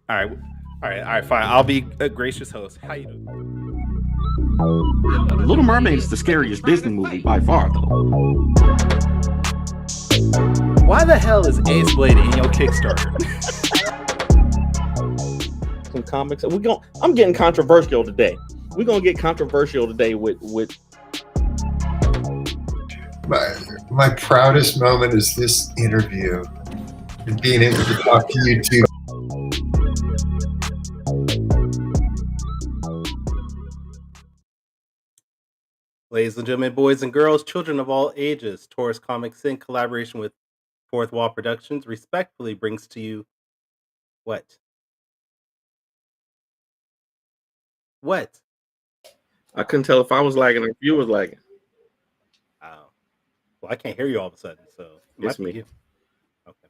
All right, fine. I'll be a gracious host. How you doing? Little Mermaid is the scariest Disney movie by far, though. Why the hell is Ace Blade in your Kickstarter? Some comics. I'm getting controversial today. We're gonna get controversial today with my proudest moment is this interview and being able to talk to you two. Ladies and gentlemen, boys and girls, children of all ages, Taurus Comics in collaboration with Fourth Wall Productions respectfully brings to you what? What? I couldn't tell if I was lagging or if you was lagging. Oh, well, I can't hear you all of a sudden, so it It's might be me. you. Okay.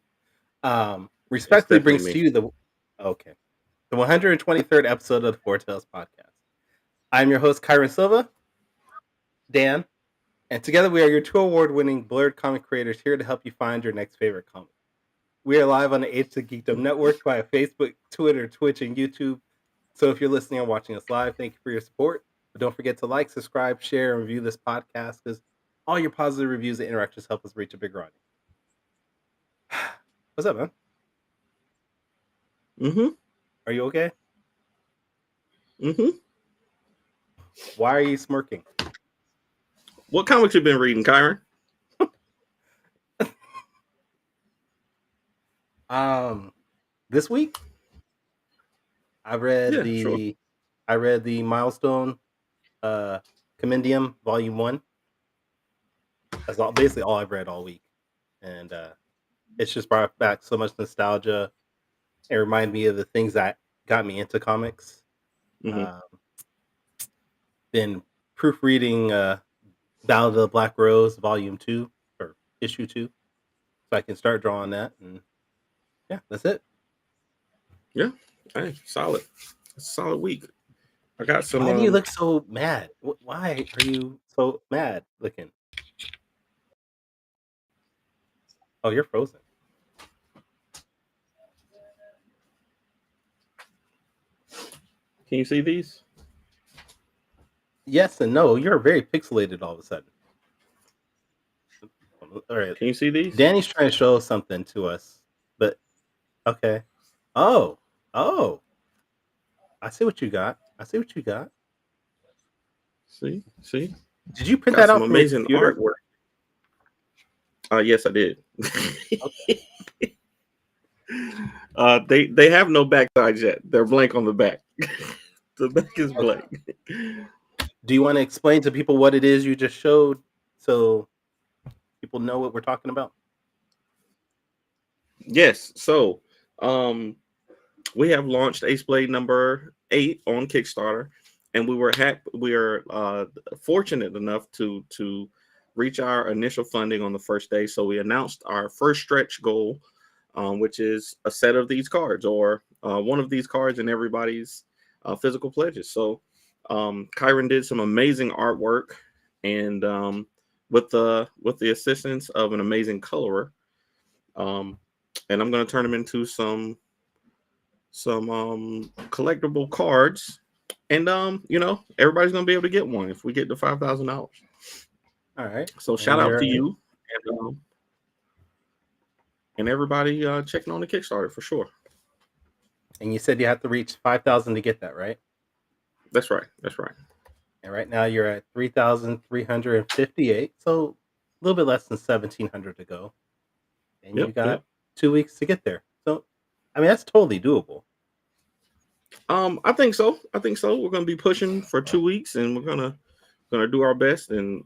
Respectfully brings me. to you the 123rd episode of the Four Tales podcast. I'm your host, Kyron Silva, Dan, and together we are your two award-winning Blurred comic creators here to help you find your next favorite comic. We are live on the Age to Geekdom network via Facebook, Twitter, Twitch, and YouTube. So if you're listening or watching us live, thank you for your support. But don't forget to like, subscribe, share, and review this podcast because all your positive reviews and interactions help us reach a bigger audience. What's up, man? Mm-hmm. Are you okay? Mm-hmm. Why are you smirking? What comics you been reading, Kyron? This week I read the Milestone Compendium Volume 1. That's basically all I've read all week. And it's just brought back so much nostalgia. It reminded me of the things that got me into comics. Mm-hmm. Been proofreading Ballad of the Black Rose Volume 2 or Issue 2. So I can start drawing that. And yeah, that's it. Yeah. Hey, solid. It's a solid week. I got some. Why do you look so mad? Why are you so mad looking? Oh, you're frozen. Can you see these? Yes and no. You're very pixelated all of a sudden. All right. Can you see these? Danny's trying to show something to us, but okay. Oh. I see what you got. See? Did you print Got that some out from your amazing computer? artwork. Yes, I did. Okay. They have no backsides yet. They're blank on the back. The back is blank. Do you want to explain to people what it is you just showed so people know what we're talking about? Yes. So, we have launched Ace Blade number 8 on Kickstarter, and we are fortunate enough to reach our initial funding on the first day. So we announced our first stretch goal, which is a set of these cards or one of these cards in everybody's physical pledges. So Kyron did some amazing artwork, and with the assistance of an amazing colorer, and I'm going to turn them into some collectible cards, and everybody's going to be able to get one if we get to $5,000. All right. So shout out to you and everybody checking on the Kickstarter for sure. And you said you have to reach 5,000 to get that, right? That's right. And right now you're at 3,358, so a little bit less than 1,700 to go. And you got 2 weeks to get there. So, I mean, that's totally doable. I think so. We're going to be pushing for 2 weeks, and we're gonna do our best and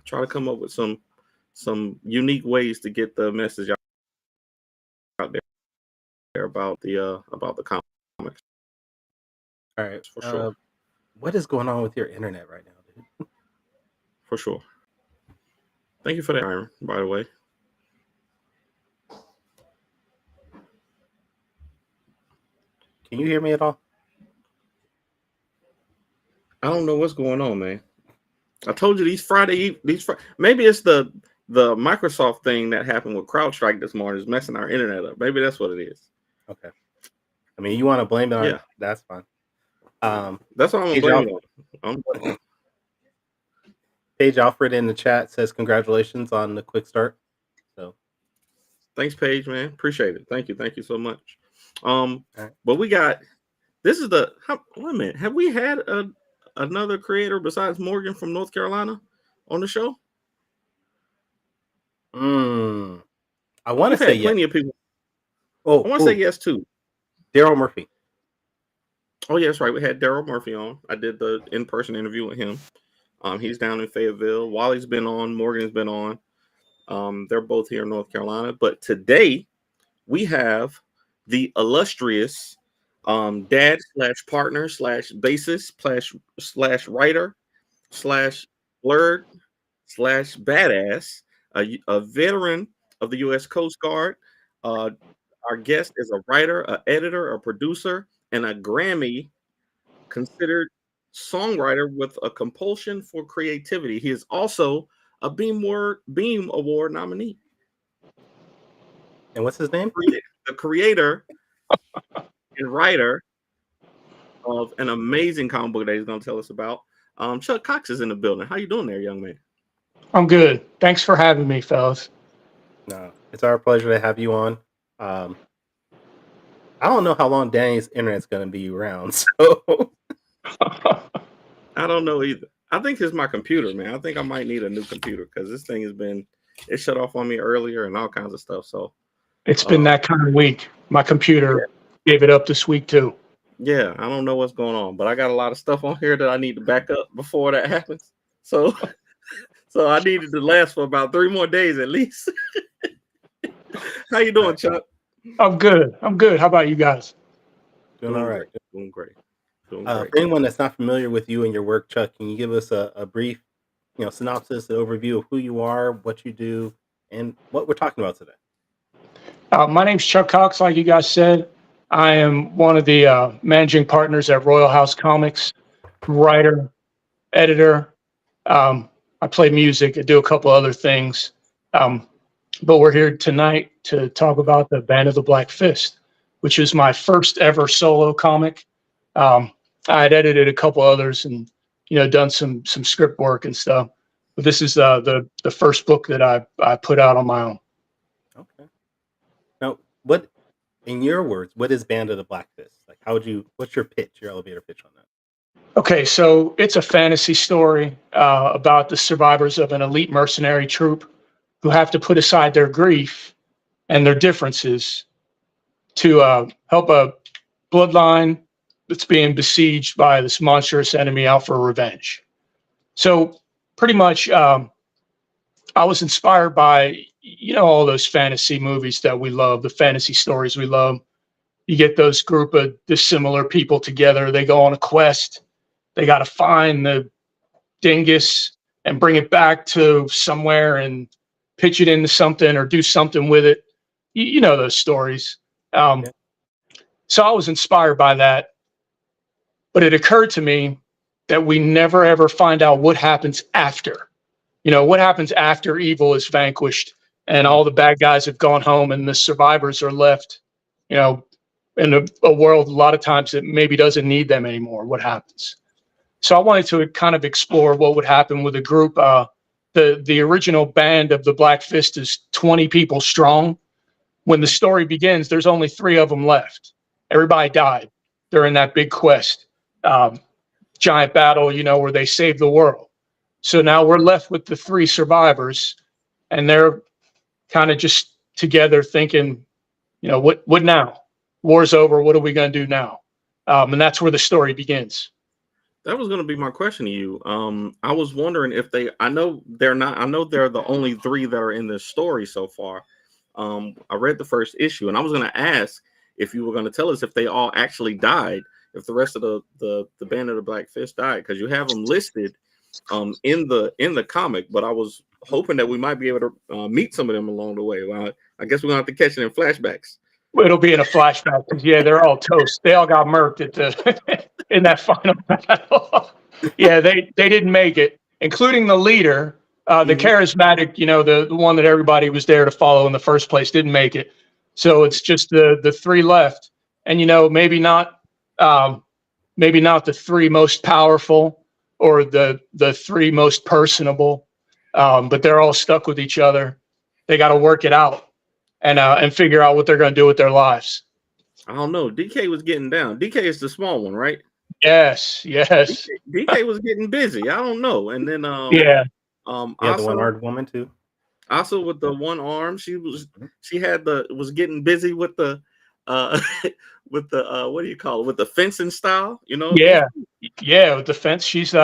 try to come up with some unique ways to get the message out there about the comics. All right. For sure. What is going on with your internet right now, dude? For sure. Thank you for that, Iron, by the way. Can you hear me at all? I don't know what's going on, man. I told you maybe it's the Microsoft thing that happened with CrowdStrike this morning is messing our internet up. Maybe that's what it is. Okay. mean, you want to blame it on Yeah. that's fine. That's all I'm Paige blaming on. Paige Alfred in the chat says congratulations on the quick start. So thanks, Paige, man. Appreciate it. Thank you so much. right. But we got this is the wait a minute. Have we had another creator besides Morgan from North Carolina on the show? I want to We've say had plenty yes. of people. Oh, I want to say yes too. Daryl Murphy. Oh, yeah, that's right. We had Daryl Murphy on. I did the in-person interview with him. He's down in Fayetteville. Wally's been on. Morgan's been on. They're both here in North Carolina. But today we have the illustrious dad / partner / bassist / writer / blurred / badass, a veteran of the U.S. Coast Guard. Our guest is a writer, an editor, a producer, and a Grammy considered songwriter with a compulsion for creativity. He is also a B.E.A.M Award nominee. And what's his name? The creator and writer of an amazing comic book that he's going to tell us about. Chuck Cox is in the building. How you doing there, young man? I'm good. Thanks for having me, fellas. No, it's our pleasure to have you on. I don't know how long Danny's internet's going to be around, so I don't know either. I think it's my computer, man. I think I might need a new computer because this thing it shut off on me earlier and all kinds of stuff. So it's been that kind of week. My computer gave it up this week too. Yeah, I don't know what's going on, but I got a lot of stuff on here that I need to back up before that happens. So I needed to last for about 3 more days at least. How you doing, Chuck? I'm good. How about you guys? doing all right. Doing great. For anyone that's not familiar with you and your work, Chuck, can you give us a brief, synopsis, an overview of who you are, what you do, and what we're talking about today? My name's Chuck Cox, like you guys said. I am one of the managing partners at Royal House Comics, writer, editor. I play music. I do a couple other things. But we're here tonight to talk about the Band of the Black Fist, which is my first ever solo comic. I had edited a couple others and done some script work and stuff. But this is the first book that I put out on my own. Okay. Now, in your words, what is Band of the Black Fist? Like, what's your pitch, your elevator pitch on that? Okay, so it's a fantasy story about the survivors of an elite mercenary troop who have to put aside their grief and their differences to help a bloodline that's being besieged by this monstrous enemy out for revenge. So pretty much I was inspired by, all those fantasy movies that we love, the fantasy stories we love. You get those group of dissimilar people together. They go on a quest. They got to find the dingus and bring it back to somewhere and pitch it into something or do something with it. You know those stories. So I was inspired by that. But it occurred to me that we never, ever find out what happens after. What happens after evil is vanquished and all the bad guys have gone home and the survivors are left, in a world a lot of times that maybe doesn't need them anymore. What happens? So I wanted to kind of explore what would happen with a group. The original Band of the Black Fist is 20 people strong. When the story begins, there's only 3 of them left. Everybody died during that big quest, giant battle, where they saved the world. So now we're left with the 3 survivors, and they're kind of just together thinking, what now? War's over. What are we going to do now? And that's where the story begins. That was going to be my question to you. I was wondering if I know they're the only 3 that are in this story so far. I read the first issue and I was going to ask if you were going to tell us if they all actually died, if the rest of the Band of the Black Fist died, because you have them listed in the comic, but I was hoping that we might be able to meet some of them along the way. Well, I guess we're going to have to catch it in flashbacks. It'll be in a flashback because they're all toast. They all got murked in that final battle. They didn't make it, including the leader, the charismatic, the one that everybody was there to follow in the first place, didn't make it. So it's just the 3 left, and maybe not the three most powerful or the three most personable, but they're all stuck with each other. They got to work it out and figure out what they're going to do with their lives. I don't know. DK was getting down. DK is the small one, right? Yes. DK was getting busy. I don't know. And then Yeah. The also, one-armed woman too. also with the one arm, she was getting busy with the with the what do you call it? With the fencing style, you know? Yeah, with the fence. She's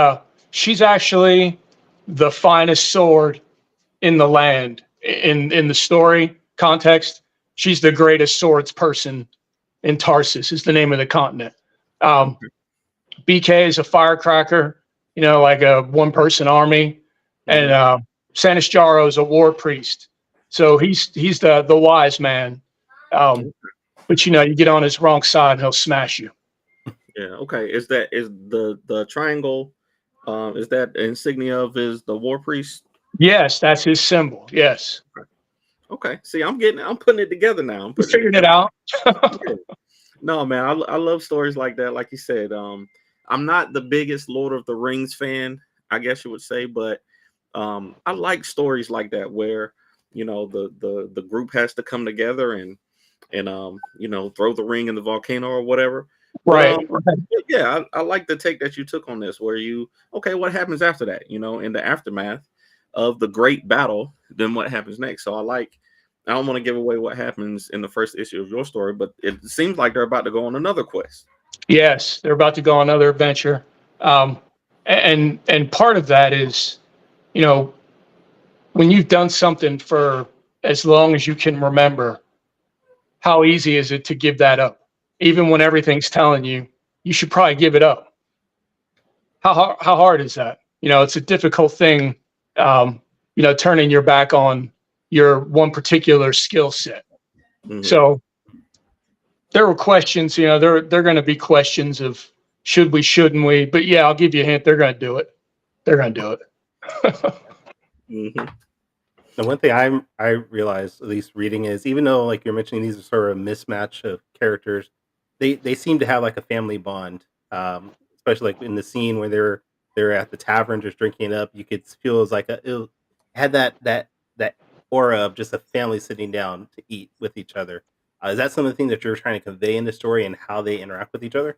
actually the finest sword in the land. In the story context, she's the greatest swords person in Tarsus, is the name of the continent. BK is a firecracker, like a one-person army, and Sanishjaro is a war priest. So he's the wise man. But you get on his wrong side and he'll smash you. Yeah. Okay. Is the triangle? Is that insignia of the war priest? Yes, that's his symbol. Yes. Okay. See, I'm putting it together now. I'm Figuring it out. Yeah. No, man, I love stories like that. Like you said, I'm not the biggest Lord of the Rings fan, I guess you would say, but I like stories like that where the group has to come together and throw the ring in the volcano or whatever. Right. Yeah, I like the take that you took on this, where what happens after that? In the aftermath of the great battle, then what happens next? So I don't want to give away what happens in the first issue of your story, but it seems like they're about to go on another quest. Yes, they're about to go on another adventure. And part of that is, when you've done something for as long as you can remember, how easy is it to give that up? Even when everything's telling you should probably give it up. How hard is that? It's a difficult thing, turning your back on your one particular skill set. Mm-hmm. So there were questions, they're going to be questions of should we, shouldn't we? But yeah, I'll give you a hint. They're going to do it. They're going to do it. Mm-hmm. The one thing I realized, at least reading, is even though, like you're mentioning, these are sort of a mismatch of characters, they seem to have like a family bond. Especially like in the scene where they're at the tavern just drinking it up, you could feel it was like it had that aura of just a family sitting down to eat with each other. Is that some of the things that you're trying to convey in the story and how they interact with each other?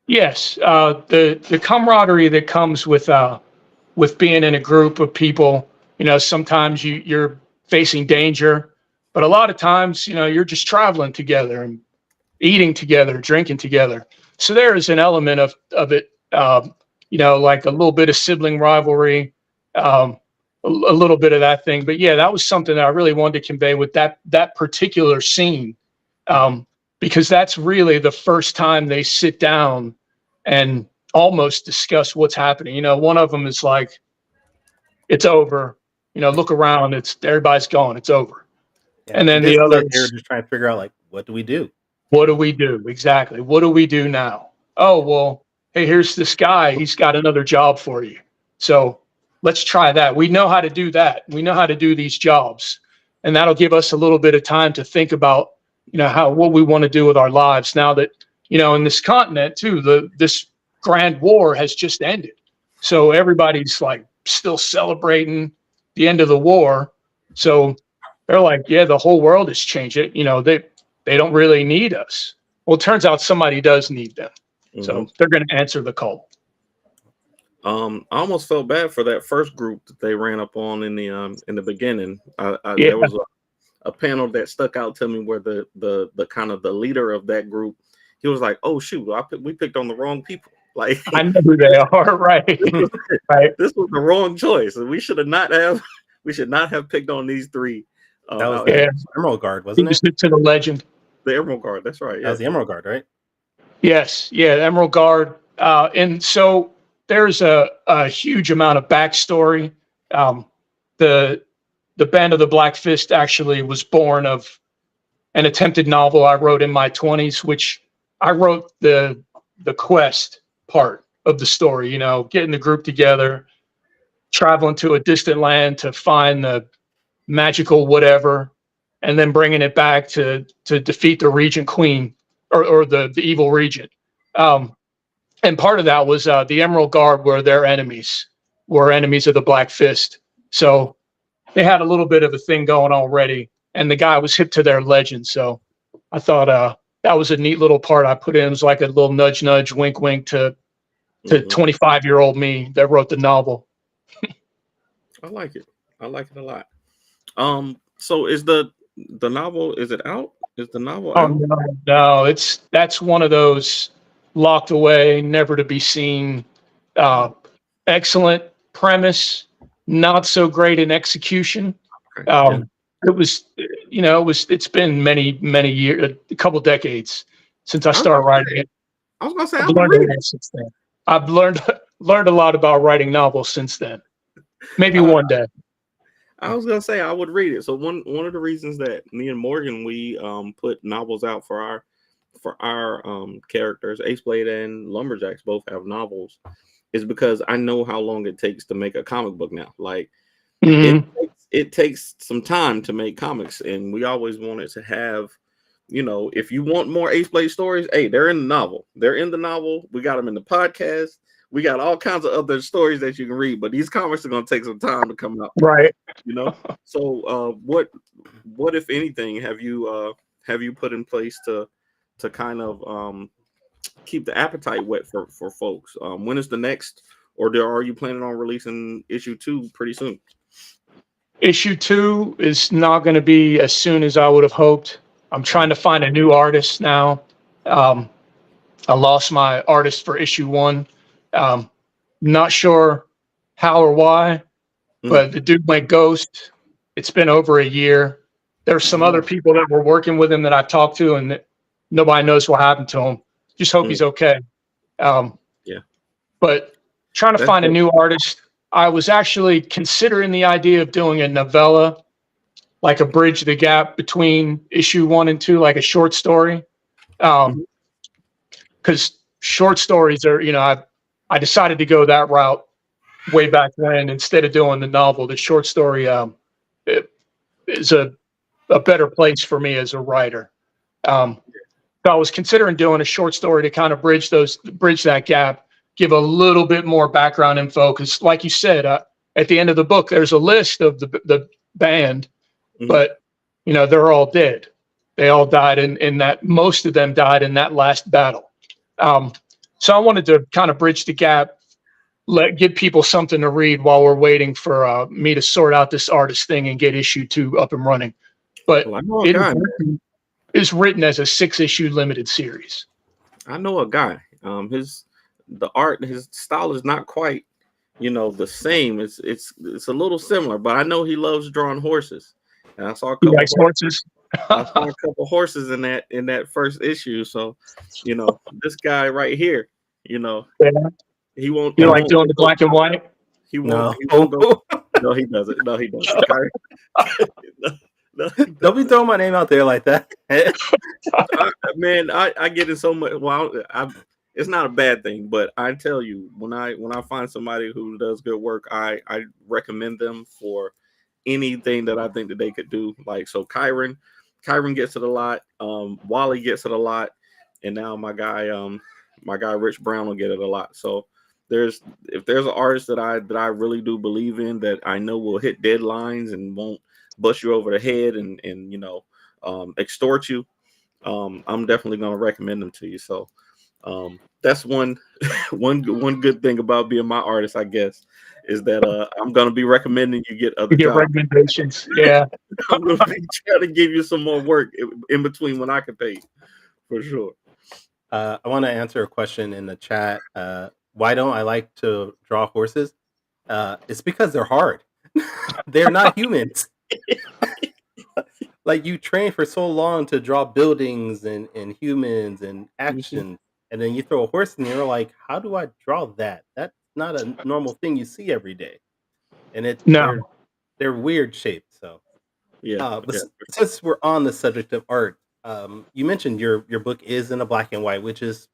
Yes, the camaraderie that comes with being in a group of people. Sometimes you're facing danger, but a lot of times, you're just traveling together and eating together, drinking together. So there is an element of it, like a little bit of sibling rivalry, a little bit of that thing. But yeah, that was something that I really wanted to convey with that particular scene, because that's really the first time they sit down and almost discuss what's happening. One of them is like, "It's over." Look around. Everybody's gone. It's over. Yeah. And then the other, they're just trying to figure out, like, what do we do? What do we do? Exactly. What do we do now? Oh, well, hey, here's this guy. He's got another job for you. So let's try that. We know how to do that. We know how to do these jobs. And that'll give us a little bit of time to think about, what we want to do with our lives now that, in this continent too, this grand war has just ended. So everybody's like still celebrating the end of the war. So they're like, yeah, the whole world has changed. They don't really need us. Well, it turns out somebody does need them. Mm-hmm. So they're going to answer the call. I almost felt bad for that first group that they ran up on in the beginning. There was a panel that stuck out to me where the kind of the leader of that group, he was like, "Oh shoot, we picked on the wrong people." Like, I know who they are, right? Right. This was the wrong choice. We should not have picked on these three. That was the Emerald Guard, wasn't it? To the legend. The Emerald Guard, that's right. That was the Emerald Guard, right? Yes, yeah, the Emerald Guard. And so there's a huge amount of backstory. The Band of the Black Fist actually was born of an attempted novel I wrote in my 20s, which I wrote the quest part of the story, getting the group together, traveling to a distant land to find the magical whatever, and then bringing it back to defeat the Regent Queen. or the evil regent. And part of that was the Emerald Guard were enemies of the Black Fist. So they had a little bit of a thing going already, and the guy was hip to their legend. So I thought that was a neat little part I put in. It was like a little nudge, nudge, wink, wink to 25-year-old me that wrote the novel. I like it. I like it a lot. So is the novel, is it out? Is the novel Oh out? no, that's one of those locked away, never to be seen. Excellent premise, not so great in execution. Okay. Yeah. It's been many years, a couple decades since I started writing it. I was gonna say I've I would learned read a lot it. since then. I've learned a lot about writing novels since then. Maybe one day. I was gonna say I would read it. So one of the reasons that me and Morgan we put novels out for our characters, Ace Blade and Lumberjacks both have novels, is because I know how long it takes to make a comic book now. Like it takes some time to make comics, and we always wanted to have, if you want more Ace Blade stories, hey, they're in the novel. They're in the novel. We got them in the podcast. We got all kinds of other stories that you can read, but these comics are going to take some time to come out. Right. So what if anything have you put in place to kind of keep the appetite wet for folks? When is the next, or are you planning on releasing issue 2 pretty soon? Issue 2 is not going to be as soon as I would have hoped. I'm trying to find a new artist now. I lost my artist for issue 1. Not sure how or why, but the dude went ghost. It's been over a year. There's some other people that were working with him that I've talked to, and nobody knows what happened to him. Just hope he's okay. But trying to find a new artist. I was actually considering the idea of doing a novella, like a bridge the gap between issue 1 and 2, like a short story. Because short stories are, I decided to go that route way back when instead of doing the novel. The short story is a better place for me as a writer. So I was considering doing a short story to kind of bridge that gap, give a little bit more background info. Because, like you said, at the end of the book, there's a list of the band, but they're all dead. They all died in that. Most of them died in that last battle. So I wanted to kind of bridge the gap, give people something to read while we're waiting for me to sort out this artist thing and get issue 2 up and running. But it's written as a 6-issue limited series. I know a guy. The art, his style is not quite, the same. It's a little similar, but I know he loves drawing horses. And I saw a couple horses. I saw a couple horses in that first issue. So, this guy right here, he won't. You like doing the black and white? He won't. He won't go. No, he doesn't. No, he doesn't. No, don't be throwing my name out there like that. Man, I get it so much. Well, it's not a bad thing, but I tell you, when I find somebody who does good work, I recommend them for anything that I think that they could do. Like, so Kyron gets it a lot. Wally gets it a lot, and now my guy Rich Brown will get it a lot. So if there's an artist that I really do believe in, that I know will hit deadlines and won't bust you over the head and extort you, I'm definitely going to recommend them to you. So that's one good thing about being my artist, I guess, is that I'm going to be recommending you get other jobs. Recommendations. Yeah. I'm going to be trying to give you some more work in between when I can pay, for sure. I want to answer a question in the chat. Why don't I like to draw horses? It's because they're hard. They're not humans. Like, you train for so long to draw buildings and humans and action, and then you throw a horse in there, like, how do I draw that? That's not a normal thing you see every day. And they're weird shapes. So since we're on the subject of art, you mentioned your book is in a black and white, which is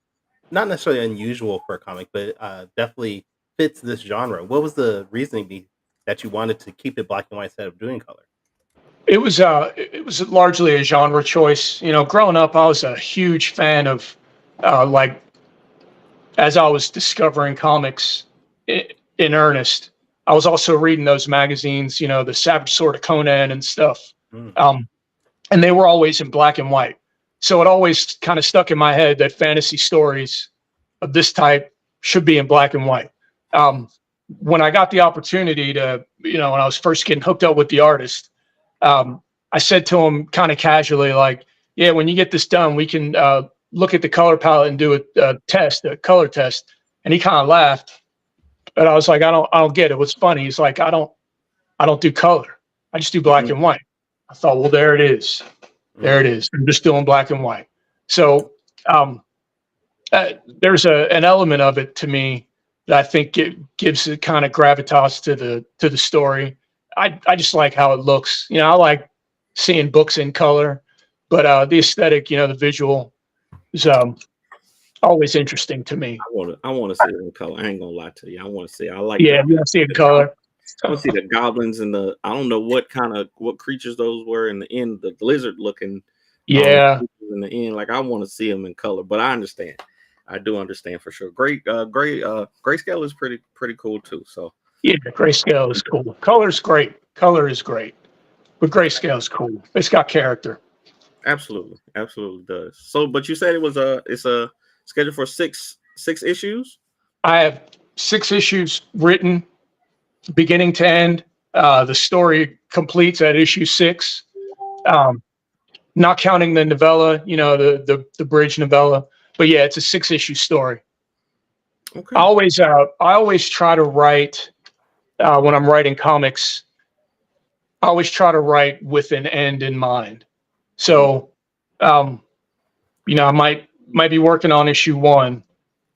not necessarily unusual for a comic, but definitely fits this genre. What was the reasoning that you wanted to keep it black and white instead of doing color? It was largely a genre choice. Growing up, I was a huge fan of like as I was discovering comics in earnest. I was also reading those magazines, the Savage Sword of Conan and stuff. Mm. And they were always in black and white. So it always kind of stuck in my head that fantasy stories of this type should be in black and white. When I got the opportunity to, when I was first getting hooked up with the artist, I said to him kind of casually, like, yeah, when you get this done, we can look at the color palette and do a color test. And he kind of laughed. But I was like, I don't get it. What's funny? He's like, I don't do color. I just do black and white. I thought, well, there it is. There it is. I'm just doing black and white. So there's an element of it to me that I think it gives it kind of gravitas to the story. I just like how it looks. I like seeing books in color, but the aesthetic, the visual is always interesting to me. I want to see it in color. I ain't gonna lie to you. I want to see. I like. Yeah, you want to see it in color. I want to see the goblins and I don't know what creatures those were in the end. The lizard looking. Yeah. In the end, like I want to see them in color, but I understand. I do understand for sure. Grayscale is pretty cool too. So yeah, grayscale is cool. Color's great. Color is great, but grayscale is cool. It's got character. Absolutely does. So, but you said it's a scheduled for six issues. I have 6 issues written, beginning to end. The story completes at issue 6. Not counting the novella, the bridge novella. But yeah, it's a 6-issue story. Okay. I always try to write when I'm writing comics. I always try to write with an end in mind. So, I might be working on issue 1,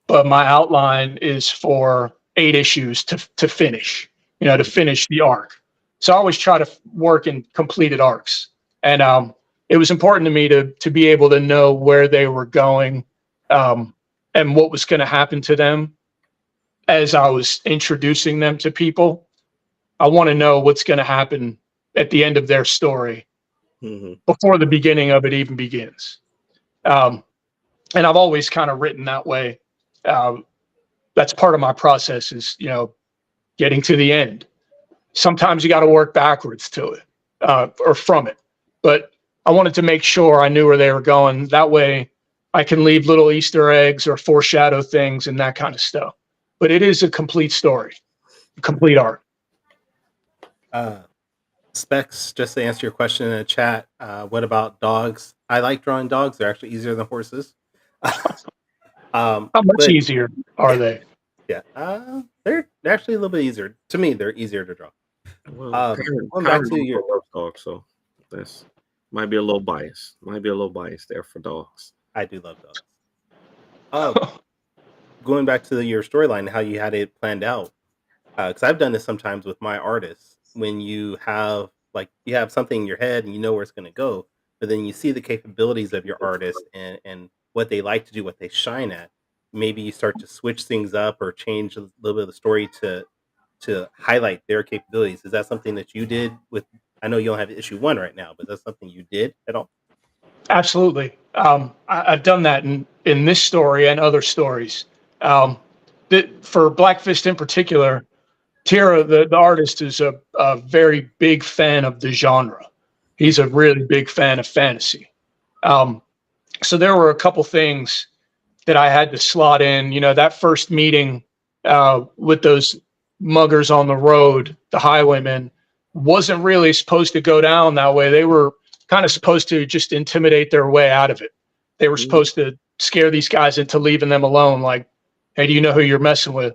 but my outline is for 8 issues to finish. To finish the arc. So I always try to work in completed arcs, and it was important to me to be able to know where they were going. And what was going to happen to them as I was introducing them to people. I want to know what's going to happen at the end of their story before the beginning of it even begins. And I've always kind of written that way. That's part of my process is, getting to the end. Sometimes you got to work backwards to it or from it. But I wanted to make sure I knew where they were going. That way I can leave little Easter eggs or foreshadow things and that kind of stuff. But it is a complete story, a complete arc. Specs, just to answer your question in the chat, what about dogs? I like drawing dogs. They're actually easier than horses. How much easier are they? Yeah, they're actually a little bit easier. To me, they're easier to draw. Well, back to your dog, so that's might be a little bias. Might be a little bias there for dogs. I do love dogs. Going back to your storyline, how you had it planned out, because I've done this sometimes with my artists. When you have something in your head and you know where it's going to go, but then you see the capabilities of your artist and what they like to do, what they shine at. Maybe you start to switch things up or change a little bit of the story to highlight their capabilities. Is that something that you did with? I know you don't have issue 1 right now, but that's something you did at all? Absolutely. I've done that in this story and other stories. For Black Fist in particular, Tira, the artist, is a very big fan of the genre. He's a really big fan of fantasy. So there were a couple things that I had to slot in. That first meeting with those muggers on the road, the highwaymen, wasn't really supposed to go down that way. They were kind of supposed to just intimidate their way out of it. They were supposed to scare these guys into leaving them alone. Like, hey, do you know who you're messing with?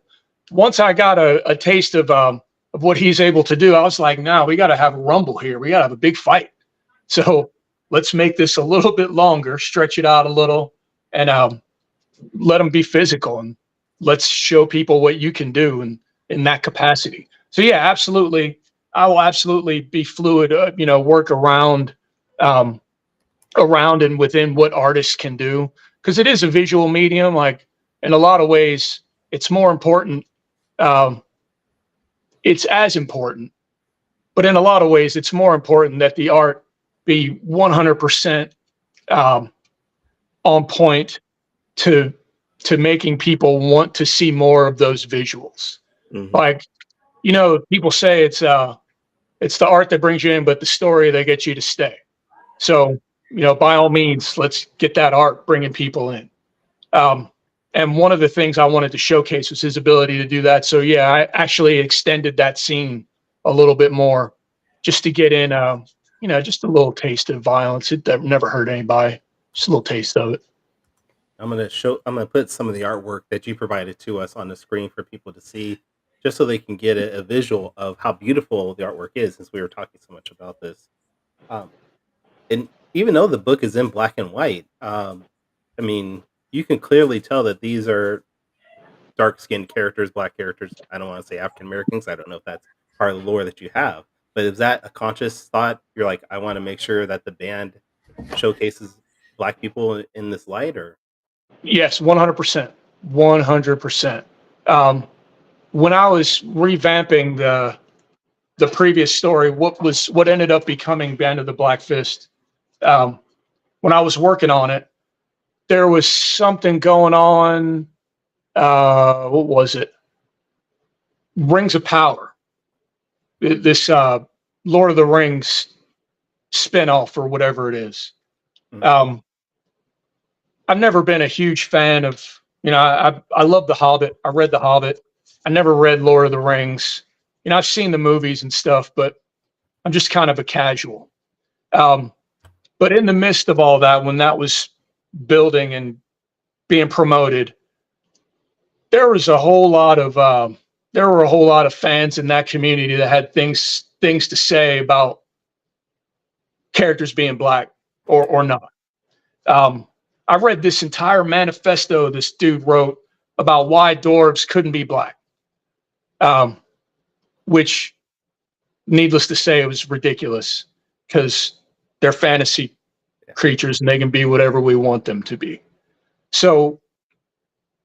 Once I got a taste of what he's able to do, I was like, no, we got to have a rumble here. We got to have a big fight. So let's make this a little bit longer, stretch it out a little, and let them be physical, and let's show people what you can do in that capacity. So yeah, absolutely. I will absolutely be fluid, work around and within what artists can do. Cause it is a visual medium. Like in a lot of ways, it's more important. It's as important, But in a lot of ways, it's more important that the art be 100% on point to making people want to see more of those visuals. Mhm. Like, people say it's the art that brings you in, but the story that gets you to stay. So, by all means, let's get that art bringing people in. And one of the things I wanted to showcase was his ability to do that. So yeah, I actually extended that scene a little bit more just to get in, just a little taste of violence. It never hurt anybody. Just a little taste of it. I'm gonna put some of the artwork that you provided to us on the screen for people to see, just so they can get a visual of how beautiful the artwork is. Since we were talking so much about this, um, and even though the book is in black and white, I mean, you can clearly tell that these are dark-skinned characters, black characters. I don't want to say African Americans. I don't know if that's part of the lore that you have, but is that a conscious thought? You're like, I want to make sure that the band showcases black people in this light, or Yes, 100%, 100%. When I was revamping the previous story, what ended up becoming Band of the Black Fist, when I was working on it, there was something going on. What was it? Rings of Power. This Lord of the Rings spinoff or whatever it is. Mhm. I've never been a huge fan of, I love The Hobbit. I read The Hobbit. I never read Lord of the Rings. I've seen the movies and stuff, but I'm just kind of a casual. But in the midst of all that, when that was building and being promoted, there was a whole lot of there were a whole lot of fans in that community that had things to say about characters being black or not. I read this entire manifesto this dude wrote about why dwarves couldn't be black, which, needless to say, it was ridiculous because they're fantasy creatures and they can be whatever we want them to be. So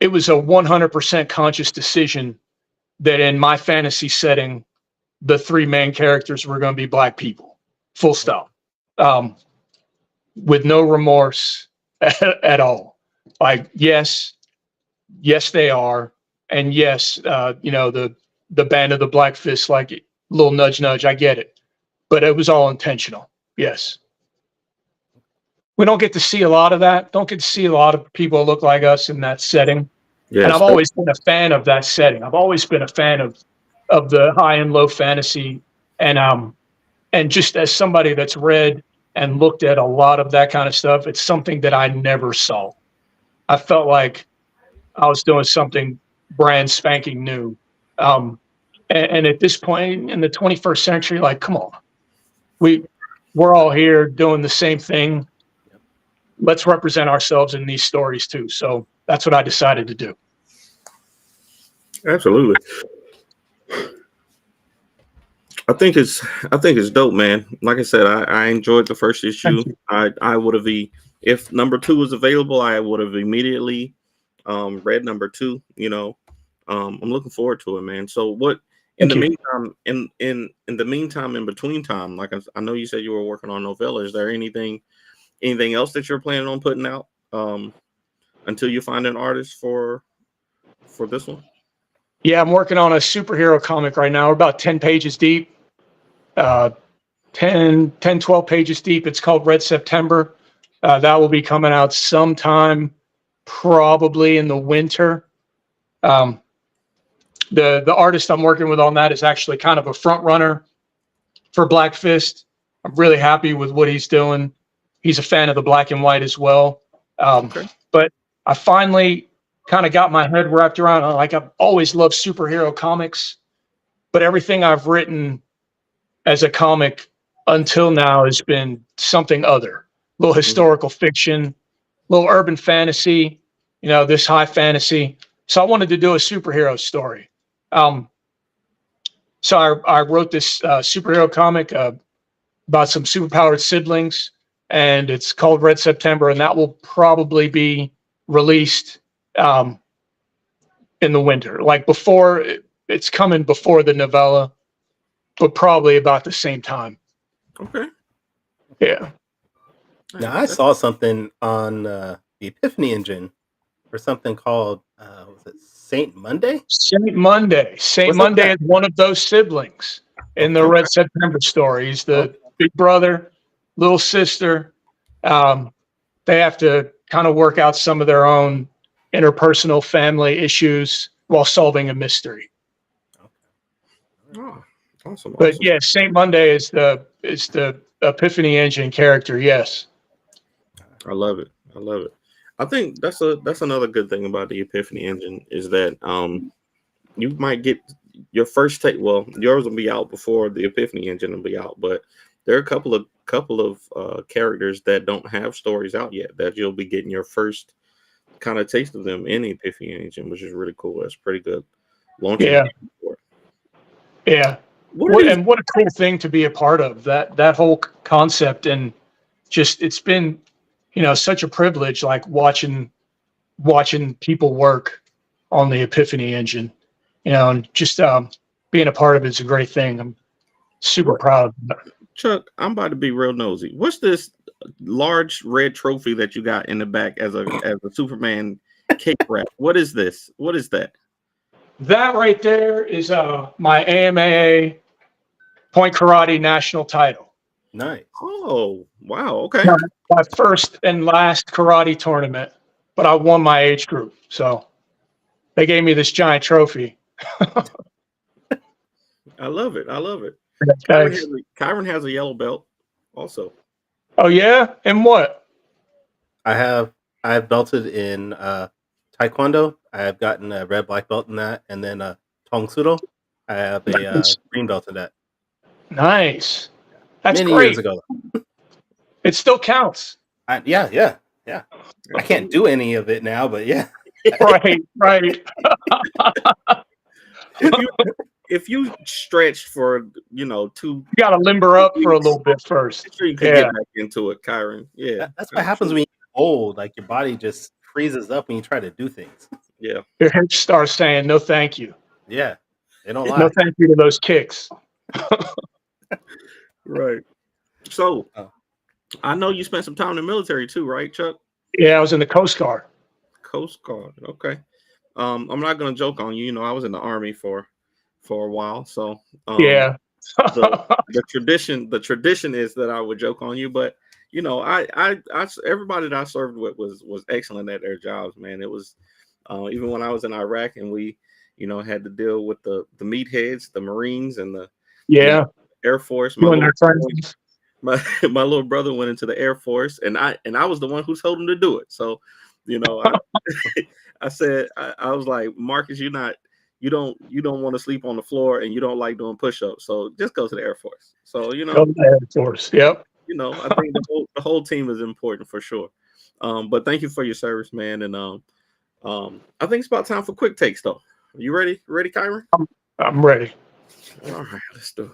it was a 100% conscious decision that in my fantasy setting, the three main characters were going to be black people, full stop, with no remorse at all. Like, yes, they are, and yes, the Band of the Black Fist, like, little nudge, nudge. I get it, but it was all intentional. Yes. We don't get to see a lot of that. Don't get to see a lot of people look like us in that setting. Yeah, And I've always been a fan of that setting. I've always been a fan of the high and low fantasy. And just as somebody that's read and looked at a lot of that kind of stuff, it's something that I never saw. I felt like I was doing something brand spanking new. And at this point in the 21st century, like, come on, we're all here doing the same thing. Let's represent ourselves in these stories too. So that's what I decided to do. absolutely. I think it's dope, man. Like I said, I enjoyed the first issue. I would have if number 2 was available, I would have immediately read number 2. I'm looking forward to it, man. So what in the meantime, in the meantime, in between time, like I know you said you were working on novella. Is there anything else that you're planning on putting out until you find an artist for this one? Yeah, I'm working on a superhero comic right now. We're about 10 pages deep. 10, 12 pages deep. It's called Red September. That will be coming out sometime probably in the winter. The artist I'm working with on that is actually kind of a front runner for Black Fist. I'm really happy with what he's doing. He's a fan of the black and white as well. But I finally kind of got my head wrapped around, like, I've always loved superhero comics, but everything I've written as a comic until now has been something other, a little historical fiction, a little urban fantasy, this high fantasy. So I wanted to do a superhero story. So I wrote this superhero comic about some superpowered siblings, and it's called Red September, and that will probably be released in the winter, like before. It's coming before the novella. but probably about the same time. Okay. Yeah. Now, I saw something on the Epiphany engine for something called, was it Saint Monday? Saint Monday. Saint What's up Monday with is one of those siblings in the Okay. Red September story. He's the Okay. big brother, little sister. They have to kind of work out some of their own interpersonal family issues while solving a mystery. Oh, awesome. But Awesome. yeah, Saint Monday is the Epiphany engine character. Yes. I love it. I love it. I think that's another good thing about the Epiphany engine is that you might get your first take. Well, yours will be out before the Epiphany engine will be out, but there are a couple of characters that don't have stories out yet that you'll be getting your first kind of taste of them in the Epiphany engine, which is really cool. That's pretty good launching. Yeah. For it. Yeah. What a cool thing to be a part of, that whole concept. And just, it's been, such a privilege, like watching people work on the Epiphany engine, and just being a part of it is a great thing. I'm super proud of it. Chuck, I'm about to be real nosy. What's this large red trophy that you got in the back as a Superman cake wrap? What is this? What is that? That right there is my AMAA point karate national title. Nice. Oh, wow. Okay. My first and last karate tournament, but I won my age group. So they gave me this giant trophy. I love it. I love it. Thanks. Kyron has a yellow belt also. Oh yeah? And what? I've belted in Taekwondo. I have gotten a red black belt in that, and then Tong Sudo. I have a green belt in that. Nice. That's Many great. years ago. It still counts. Yeah. I can't do any of it now, but yeah. Right. If you stretched for two, you got to limber up for a little bit first. Sure you can get back into it, Kyron. Yeah, that's what happens when you get old. Like your body just freezes up when you try to do things. Yeah, your hips start saying no, thank you. Yeah, they don't lie. No, thank you to those kicks. Right. So, I know you spent some time in the military too, right, Chuck? Yeah, I was in the Coast Guard. Coast Guard. Okay. I'm not gonna joke on you. I was in the Army for a while, so yeah. the tradition is that I would joke on you, but I everybody that I served with was excellent at their jobs, man. It was even when I was in Iraq and we had to deal with the meatheads, the Marines, and the Air Force. My little brother went into the Air Force, and I was the one who told him to do it. So, I said I was like, Marcus, you don't want to sleep on the floor, and you don't like doing push-ups, so just go to the Air Force. So go to the Air Force. Yep. I think the whole team is important for sure. But thank you for your service, man. And I think it's about time for quick takes, though. Are you ready? Ready, Kyron? I'm ready. All right, let's do it.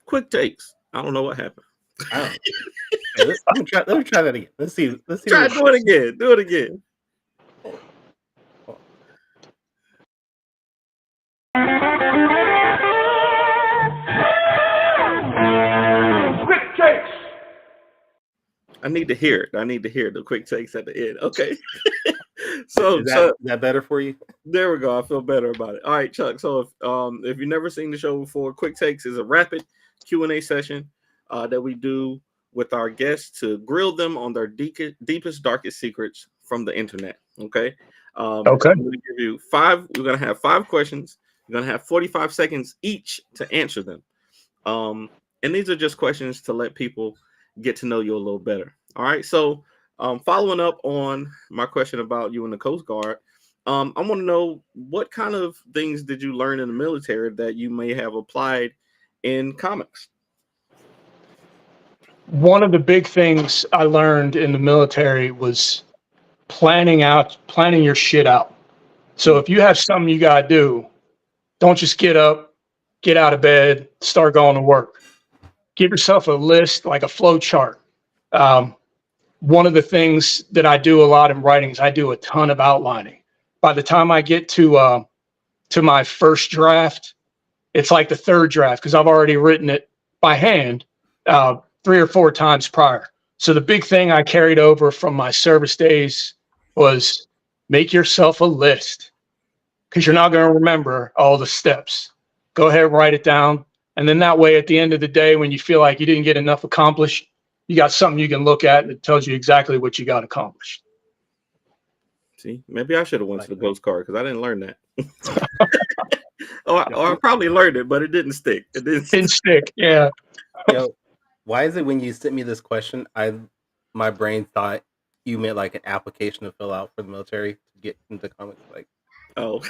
Quick takes. I don't know what happened. Hey, let me try that again. Let's see. Do it again. Quick takes. I need to hear it. I need to hear the quick takes at the end. Okay. So is that better for you? There we go. I feel better about it. All right, Chuck. So if you've never seen the show before, Quick Takes is a rapid Q&A session that we do with our guests to grill them on their deepest, darkest secrets from the internet. Okay. Okay. I'm going to give you five. We're going to have 5 questions. You're going to have 45 seconds each to answer them. And these are just questions to let people get to know you a little better. All right. So following up on my question about you in the Coast Guard, I want to know what kind of things did you learn in the military that you may have applied in comics? One of the big things I learned in the military was planning your shit out. So if you have something you got to do, don't just get up, get out of bed, start going to work. give yourself a list, like a flow chart. One of the things that I do a lot in writing is I do a ton of outlining. By the time I get to my first draft, it's like the third draft because I've already written it by hand 3 or 4 times prior. So the big thing I carried over from my service days was make yourself a list because you're not going to remember all the steps. Go ahead and write it down. And then that way, at the end of the day, when you feel like you didn't get enough accomplished, you got something you can look at that tells you exactly what you got accomplished. See, maybe I should have went to the ghost card because I didn't learn that. or I probably learned it, but it didn't stick. It didn't stick. Yeah. Yo, why is it when you sent me this question, my brain thought you meant like an application to fill out for the military to get into comics? Like, oh,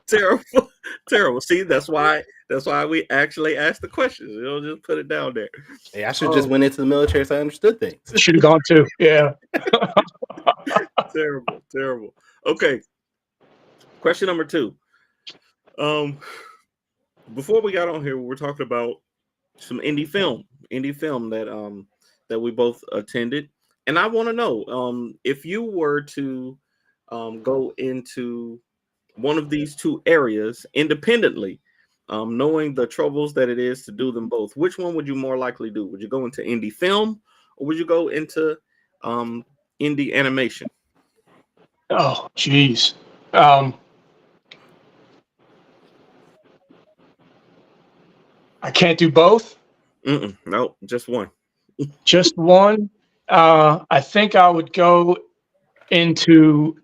terrible. See, that's why we actually asked the questions. You know, just put it down there. Hey, I should have just went into the military so I understood things. Should have gone too. Yeah. Terrible. Okay. Question number 2. Before we got on here, we were talking about some indie film that we both attended, and I want to know if you were to go into one of these 2 areas independently, knowing the troubles that it is to do them both, which one would you more likely do? Would you go into indie film or would you go into indie animation? Oh, geez. I can't do both. No, just one. Just one. I think I would go into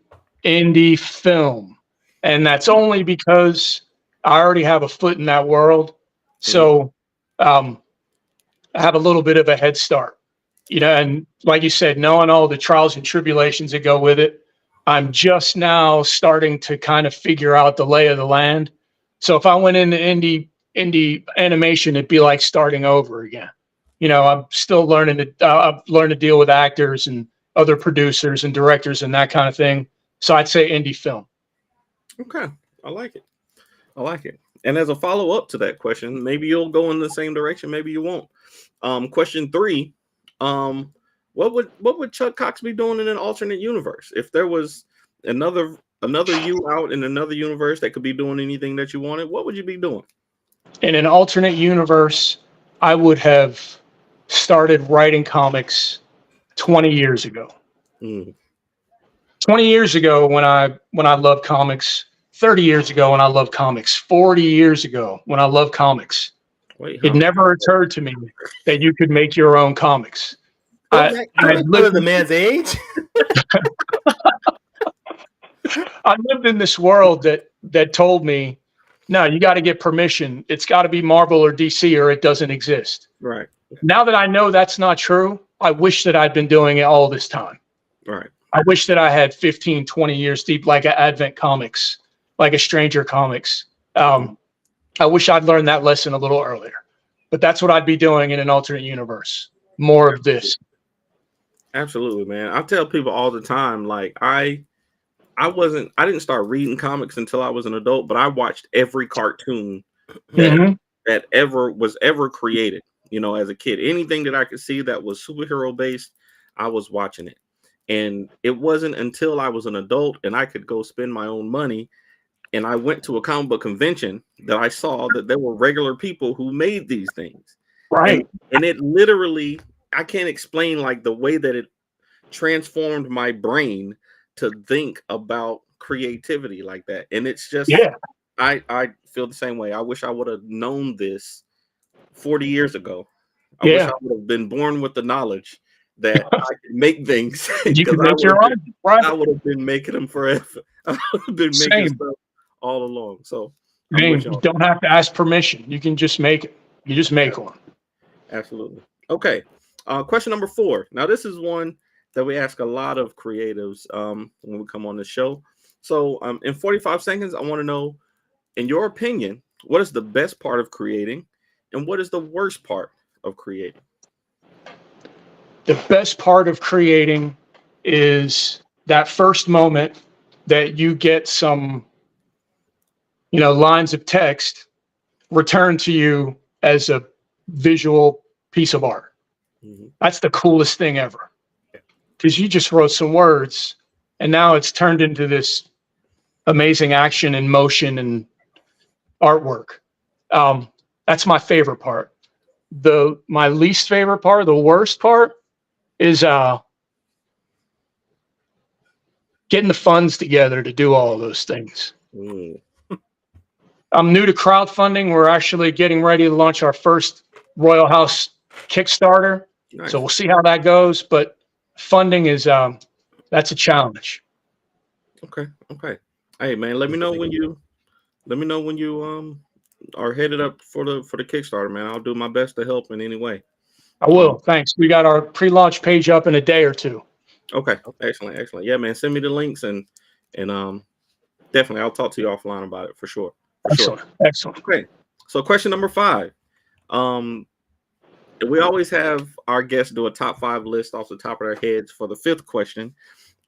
indie film, and that's only because I already have a foot in that world. So I have a little bit of a head start, and like you said, knowing all the trials and tribulations that go with it, I'm just now starting to kind of figure out the lay of the land. So if I went into indie animation, it'd be like starting over again. I'm still learning I've learned to deal with actors and other producers and directors and that kind of thing. So I'd say indie film. Okay. I like it. And as a follow-up to that question, maybe you'll go in the same direction, maybe you won't. Question 3, what would Chuck Cox be doing in an alternate universe? If there was another you out in another universe that could be doing anything that you wanted, what would you be doing? In an alternate universe, I would have started writing comics 20 years ago. 20 years ago when I loved comics, 30 years ago when I loved comics, 40 years ago when I loved comics. It never occurred to me that you could make your own comics. I lived the man's age. I lived in this world that told me, no, you got to get permission. It's got to be Marvel or DC or it doesn't exist. Right. Now that I know that's not true, I wish that I'd been doing it all this time. Right. I wish that I had 15, 20 years deep, like an Advent Comics, like a Stranger Comics. I wish I'd learned that lesson a little earlier. But that's what I'd be doing in an alternate universe. More of this. Absolutely, man. I tell people all the time, like I didn't start reading comics until I was an adult, but I watched every cartoon that was ever created, as a kid. Anything that I could see that was superhero based, I was watching it. And it wasn't until I was an adult and I could go spend my own money and I went to a comic book convention that I saw that there were regular people who made these things. Right. And it literally, I can't explain like the way that it transformed my brain to think about creativity like that. And it's just, I feel the same way. I wish I would have known this 40 years ago. I wish I would have been born with the knowledge that I could make things. You could make your own. Right. I would have been making them forever. I would have been making stuff all along. So you don't have to ask permission. You can just make it. You just make one. Absolutely. Okay. Question number 4. Now, this is one that we ask a lot of creatives when we come on the show. So in 45 seconds, I want to know, in your opinion, what is the best part of creating and what is the worst part of creating? The best part of creating is that first moment that you get some, lines of text returned to you as a visual piece of art. That's the coolest thing ever, because you just wrote some words and now it's turned into this amazing action and motion and artwork. That's my favorite part. My least favorite part, the worst part, is getting the funds together to do all of those things. I'm new to crowdfunding. We're actually getting ready to launch our first Royal House Kickstarter. Nice. So we'll see how that goes. But funding is that's a challenge. Okay. Hey man, let me know when you are headed up for the Kickstarter, man. I'll do my best to help in any way. I will. Thanks. We got our pre-launch page up in a day or two. Okay. Excellent. Yeah, man. Send me the links and definitely I'll talk to you offline about it for sure. Excellent. Okay. So question number 5. We always have our guests do a top 5 list off the top of their heads for the 5th question.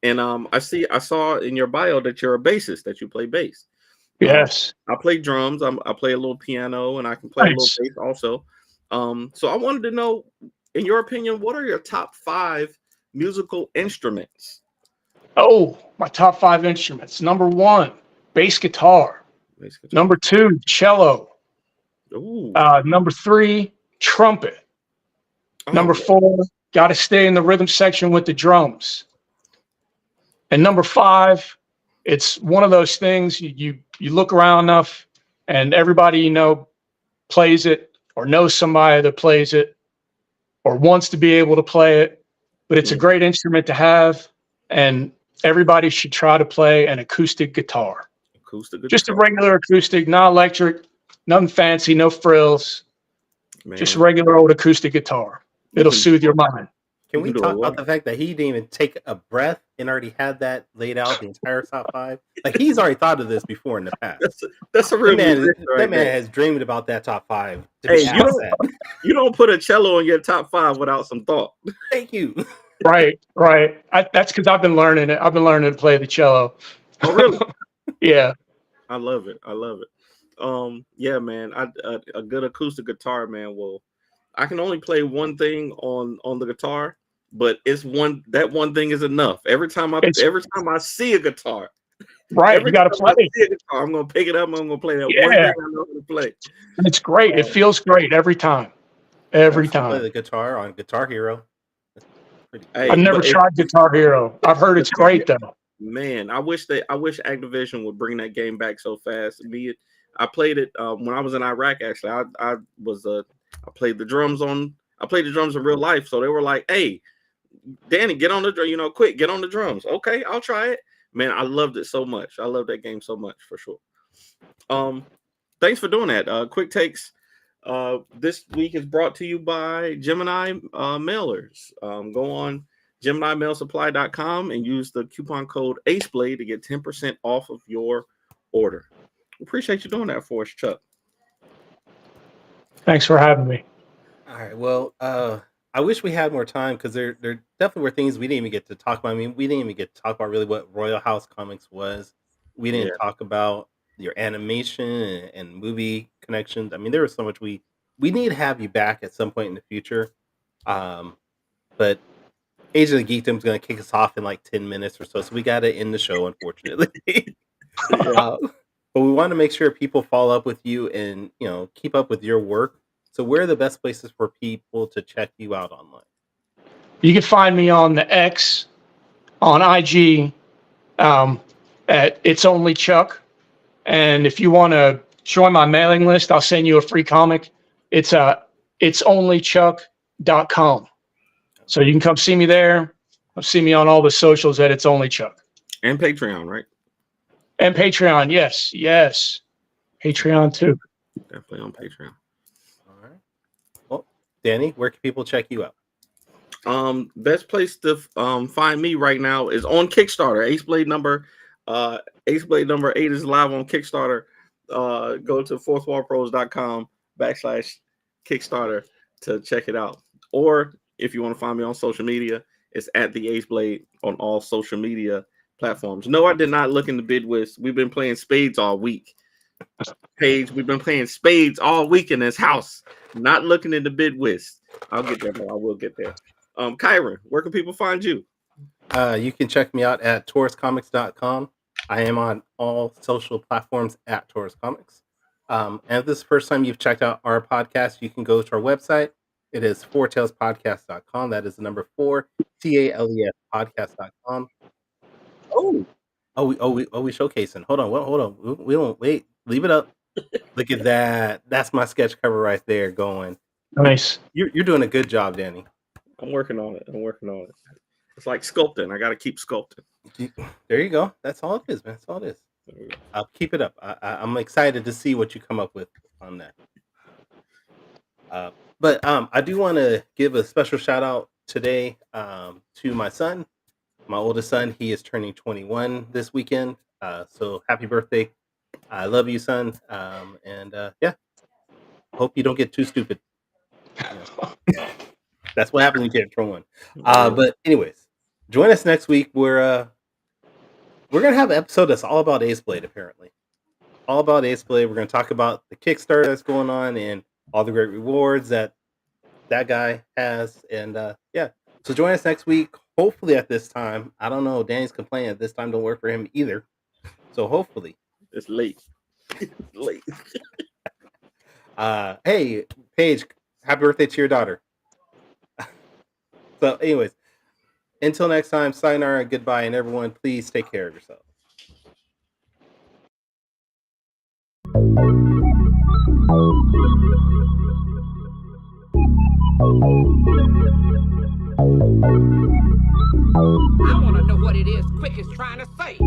And I saw in your bio that you're a bassist, that you play bass. Yes. I play drums. I play a little piano and I can play a little bass also. So I wanted to know, in your opinion, what are your top 5 musical instruments? Oh, my top 5 instruments. Number 1, bass guitar. Number 2, cello. Ooh. Number 3, trumpet. Number 4, got to stay in the rhythm section with the drums. And number 5, it's one of those things you look around enough and everybody you know plays it or knows somebody that plays it or wants to be able to play it, but it's a great instrument to have, and everybody should try to play an acoustic guitar. Just a regular acoustic, not electric, nothing fancy, no frills. Man. Just a regular old acoustic guitar. It'll soothe your mind. Can we talk about the fact that he didn't even take a breath and already had that laid out, the entire top 5? Like, he's already thought of this before in the past. That's a real that man has dreamed about that top 5. Hey, you don't put a cello in your top 5 without some thought. Thank you. Right. That's because I've been learning it. I've been learning to play the cello. Oh, really? Yeah. I love it. Yeah, man. A good acoustic guitar, man. Well, I can only play one thing on the guitar, but that one thing is enough. Every time I see a guitar, right? You got to play it. I'm gonna pick it up. I'm gonna play that one thing I know how to play. It's great. It feels great every time. Every time. Play the guitar on Guitar Hero. I've never tried Guitar Hero. I've heard it's great though. Man, I wish Activision would bring that game back so fast. I played it when I was in Iraq. Actually, I played the drums in real life. So they were like, "Hey, Danny, get on the drum. Quick, get on the drums." Okay, I'll try it. Man, I loved it so much. I love that game so much for sure. Thanks for doing that. Quick Takes this week is brought to you by Gemini Mailers. Go on GeminiMailSupply.com and use the coupon code AceBlade to get 10% off of your order. Appreciate you doing that for us, Chuck. Thanks for having me. All right. Well, I wish we had more time because there definitely were things we didn't even get to talk about. I mean, we didn't even get to talk about really what Royal House Comics was. We didn't talk about your animation and movie connections. I mean, there was so much we need to have you back at some point in the future. But Age of the Geekdom is going to kick us off in like 10 minutes or so. So we got to end the show, unfortunately. But we want to make sure people follow up with you and, keep up with your work. So where are the best places for people to check you out online? You can find me on the X, on IG, at It's Only Chuck. And if you want to join my mailing list, I'll send you a free comic. It's itsonlychuck.com. So you can come see me there. See me on all the socials at It's Only Chuck. And Patreon, right? And Patreon, yes. Patreon too. Definitely on Patreon. All right. Well, Danny, where can people check you out? Best place to find me right now is on Kickstarter. Aceblade number 8 is live on Kickstarter. Go to fourthwallpros.com/Kickstarter to check it out. Or if you want to find me on social media, it's at the Aceblade on all social media platforms. No, I did not look into bid with. We've been playing spades all week. Paige, we've been playing spades all week in this house, not looking at the bid whist. I'll get there, though. I will get there. Kyron, where can people find you? You can check me out at tauruscomics.com. I am on all social platforms at Taurus Comics. And if this is the first time you've checked out our podcast, you can go to our website. It is fourtailspodcast.com. That is the number 4, TALES podcast.com. Oh, we showcasing. Hold on. We don't wait. Leave it up. Look at that. That's my sketch cover right there going. Nice. You're doing a good job, Danny. I'm working on it. It's like sculpting. I got to keep sculpting. There you go. That's all it is, man. That's all it is. I'll keep it up. I'm excited to see what you come up with on that. But I do want to give a special shout out today to my son, my oldest son. He is turning 21 this weekend. So happy birthday. I love you, son. And yeah, hope you don't get too stupid. That's what happens when you get 21. But anyways, join us next week. We're gonna have an episode that's all about Ace Blade, apparently. All about Ace Blade. We're gonna talk about the Kickstarter that's going on and all the great rewards that guy has. And yeah, so join us next week. Hopefully at this time. I don't know. Danny's complaining this time don't work for him either. So hopefully. It's late. Late. Hey, Paige, happy birthday to your daughter. So anyways, until next time, sayonara, goodbye, and everyone, please take care of yourselves. I want to know what it is Quick is trying to say.